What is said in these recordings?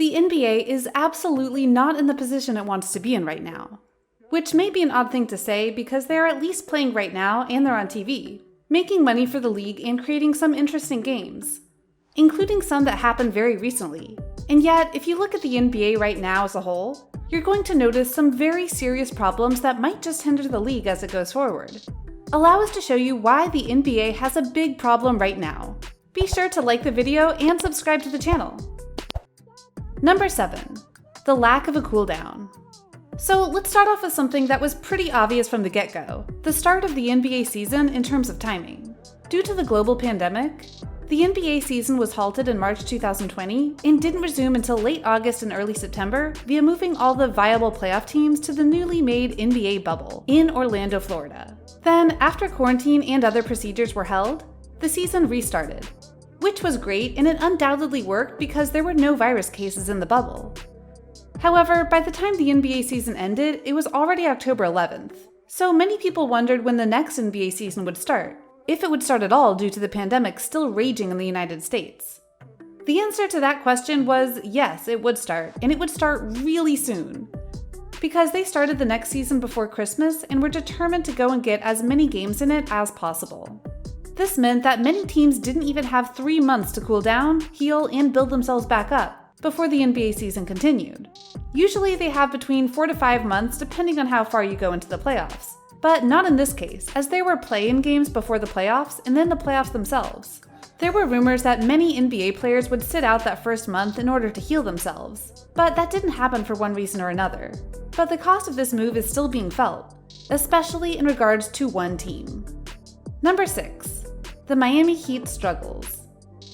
The NBA is absolutely not in the position it wants to be in right now. Which may be an odd thing to say because they are at least playing right now and they're on TV, making money for the league and creating some interesting games, including some that happened very recently. And yet, if you look at the NBA right now as a whole, you're going to notice some very serious problems that might just hinder the league as it goes forward. Allow us to show you why the NBA has a big problem right now. Be sure to like the video and subscribe to the channel. Number 7. The lack of a cooldown. So let's start off with something that was pretty obvious from the get-go, the start of the NBA season in terms of timing. Due to the global pandemic, the NBA season was halted in March 2020 and didn't resume until late August and early September via moving all the viable playoff teams to the newly made NBA bubble in Orlando, Florida. Then, after quarantine and other procedures were held, the season restarted, which was great and it undoubtedly worked because there were no virus cases in the bubble. However, by the time the NBA season ended, it was already October 11th, so many people wondered when the next NBA season would start, if it would start at all due to the pandemic still raging in the United States. The answer to that question was yes, it would start, and it would start really soon, because they started the next season before Christmas and were determined to go and get as many games in it as possible. This meant that many teams didn't even have 3 months to cool down, heal, and build themselves back up before the NBA season continued. Usually they have between 4 to 5 months depending on how far you go into the playoffs. But not in this case, as there were play-in games before the playoffs and then the playoffs themselves. There were rumors that many NBA players would sit out that first month in order to heal themselves, but that didn't happen for one reason or another. But the cost of this move is still being felt, especially in regards to one team. Number 6. The Miami Heat struggles.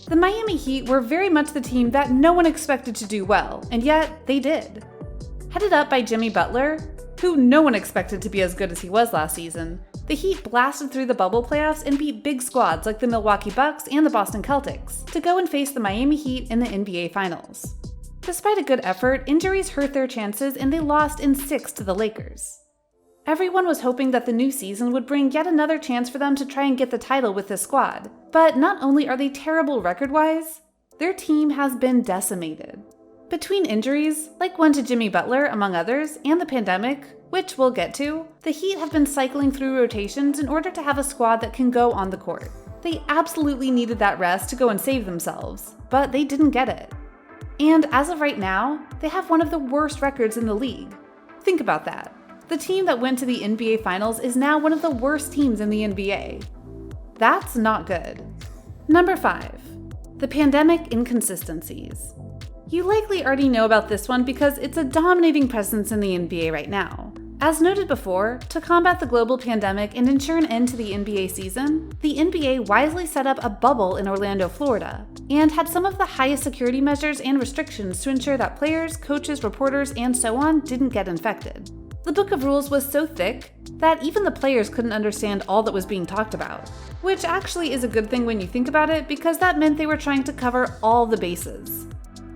The Miami Heat were very much the team that no one expected to do well, and yet they did. Headed up by Jimmy Butler, who no one expected to be as good as he was last season, the Heat blasted through the bubble playoffs and beat big squads like the Milwaukee Bucks and the Boston Celtics to go and face the Miami Heat in the NBA Finals. Despite a good effort, injuries hurt their chances and they lost in 6 to the Lakers. Everyone was hoping that the new season would bring yet another chance for them to try and get the title with this squad, but not only are they terrible record-wise, their team has been decimated. Between injuries, like one to Jimmy Butler among others, and the pandemic, which we'll get to, the Heat have been cycling through rotations in order to have a squad that can go on the court. They absolutely needed that rest to go and save themselves, but they didn't get it. And as of right now, they have one of the worst records in the league. Think about that. The team that went to the NBA Finals is now one of the worst teams in the NBA. That's not good. Number 5. The pandemic inconsistencies. You likely already know about this one because it's a dominating presence in the NBA right now. As noted before, to combat the global pandemic and ensure an end to the NBA season, the NBA wisely set up a bubble in Orlando, Florida, and had some of the highest security measures and restrictions to ensure that players, coaches, reporters, and so on didn't get infected. The book of rules was so thick that even the players couldn't understand all that was being talked about, which actually is a good thing when you think about it because that meant they were trying to cover all the bases.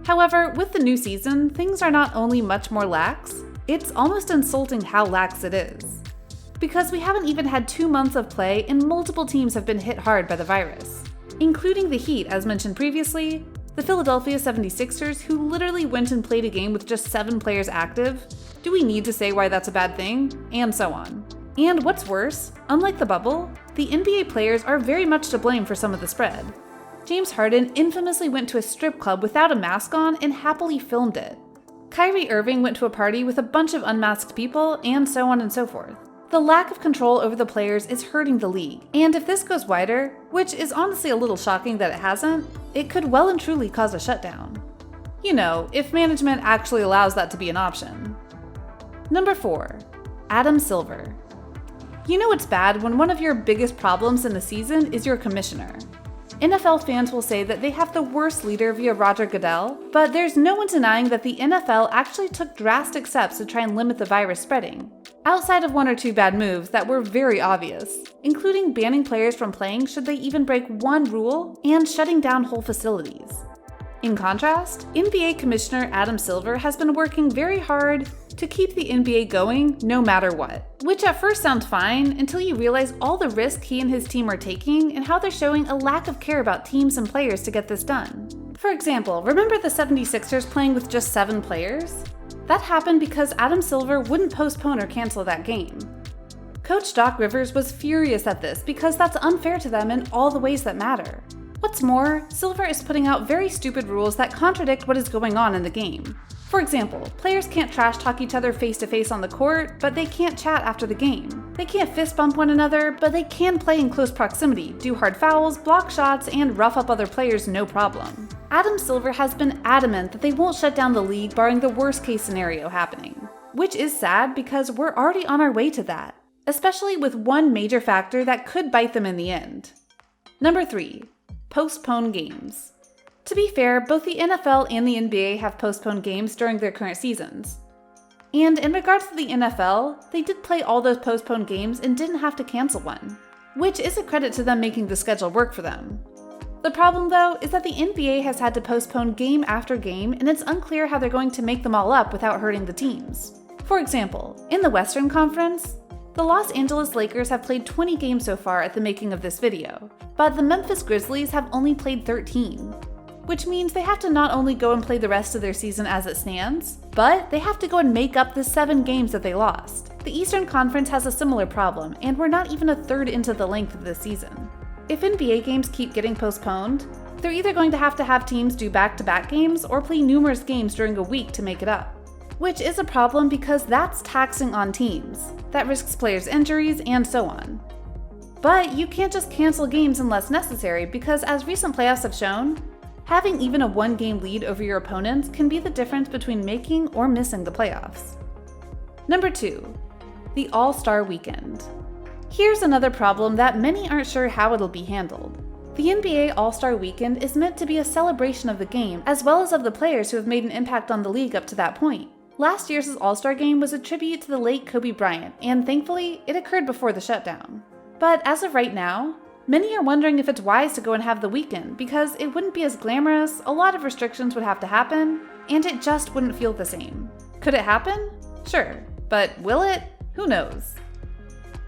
However, with the new season, things are not only much more lax, it's almost insulting how lax it is. Because we haven't even had 2 months of play and multiple teams have been hit hard by the virus, including the Heat as mentioned previously, the Philadelphia 76ers who literally went and played a game with just 7 players active. Do we need to say why that's a bad thing? And so on. And what's worse, unlike the bubble, the NBA players are very much to blame for some of the spread. James Harden infamously went to a strip club without a mask on and happily filmed it. Kyrie Irving went to a party with a bunch of unmasked people, and so on and so forth. The lack of control over the players is hurting the league, and if this goes wider, which is honestly a little shocking that it hasn't, it could well and truly cause a shutdown. You know, if management actually allows that to be an option. Number 4. Adam Silver. You know it's bad when one of your biggest problems in the season is your commissioner. NFL fans will say that they have the worst leader via Roger Goodell, but there's no one denying that the NFL actually took drastic steps to try and limit the virus spreading, outside of 1 or 2 bad moves that were very obvious, including banning players from playing should they even break one rule and shutting down whole facilities. In contrast, NBA Commissioner Adam Silver has been working very hard to keep the NBA going no matter what. Which at first sounds fine until you realize all the risk he and his team are taking and how they're showing a lack of care about teams and players to get this done. For example, remember the 76ers playing with just 7 players? That happened because Adam Silver wouldn't postpone or cancel that game. Coach Doc Rivers was furious at this because that's unfair to them in all the ways that matter. What's more, Silver is putting out very stupid rules that contradict what is going on in the game. For example, players can't trash talk each other face to face on the court, but they can't chat after the game. They can't fist bump one another, but they can play in close proximity, do hard fouls, block shots, and rough up other players no problem. Adam Silver has been adamant that they won't shut down the league barring the worst case scenario happening. Which is sad because we're already on our way to that, especially with one major factor that could bite them in the end. Number 3. Postpone games. To be fair, both the NFL and the NBA have postponed games during their current seasons. And in regards to the NFL, they did play all those postponed games and didn't have to cancel one, which is a credit to them making the schedule work for them. The problem, though, is that the NBA has had to postpone game after game, and it's unclear how they're going to make them all up without hurting the teams. For example, in the Western Conference, the Los Angeles Lakers have played 20 games so far at the making of this video, but the Memphis Grizzlies have only played 13. Which means they have to not only go and play the rest of their season as it stands, but they have to go and make up the 7 games that they lost. The Eastern Conference has a similar problem, and we're not even a third into the length of this season. If NBA games keep getting postponed, they're either going to have teams do back-to-back games or play numerous games during a week to make it up. Which is a problem because that's taxing on teams. That risks players' injuries and so on. But you can't just cancel games unless necessary because, as recent playoffs have shown, having even a 1-game lead over your opponents can be the difference between making or missing the playoffs. Number 2. The All-Star Weekend. Here's another problem that many aren't sure how it'll be handled. The NBA All-Star Weekend is meant to be a celebration of the game as well as of the players who have made an impact on the league up to that point. Last year's All-Star Game was a tribute to the late Kobe Bryant, and thankfully, it occurred before the shutdown. But as of right now, many are wondering if it's wise to go and have the weekend because it wouldn't be as glamorous, a lot of restrictions would have to happen, and it just wouldn't feel the same. Could it happen? Sure. But will it? Who knows?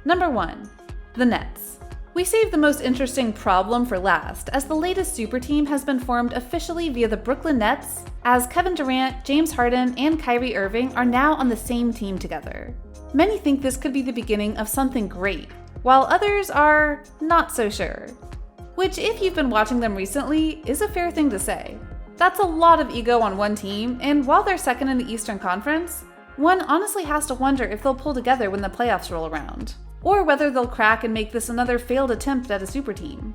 Number 1. The Nets. We saved the most interesting problem for last, as the latest super team has been formed officially via the Brooklyn Nets, as Kevin Durant, James Harden, and Kyrie Irving are now on the same team together. Many think this could be the beginning of something great, while others are not so sure. Which, if you've been watching them recently, is a fair thing to say. That's a lot of ego on one team, and while they're second in the Eastern Conference, one honestly has to wonder if they'll pull together when the playoffs roll around, or whether they'll crack and make this another failed attempt at a super team.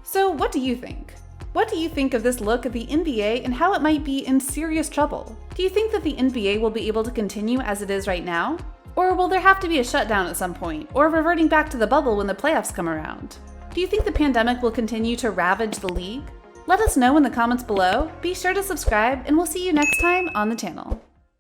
So what do you think? What do you think of this look at the NBA and how it might be in serious trouble? Do you think that the NBA will be able to continue as it is right now? Or will there have to be a shutdown at some point, or reverting back to the bubble when the playoffs come around? Do you think the pandemic will continue to ravage the league? Let us know in the comments below, be sure to subscribe, and we'll see you next time on the channel.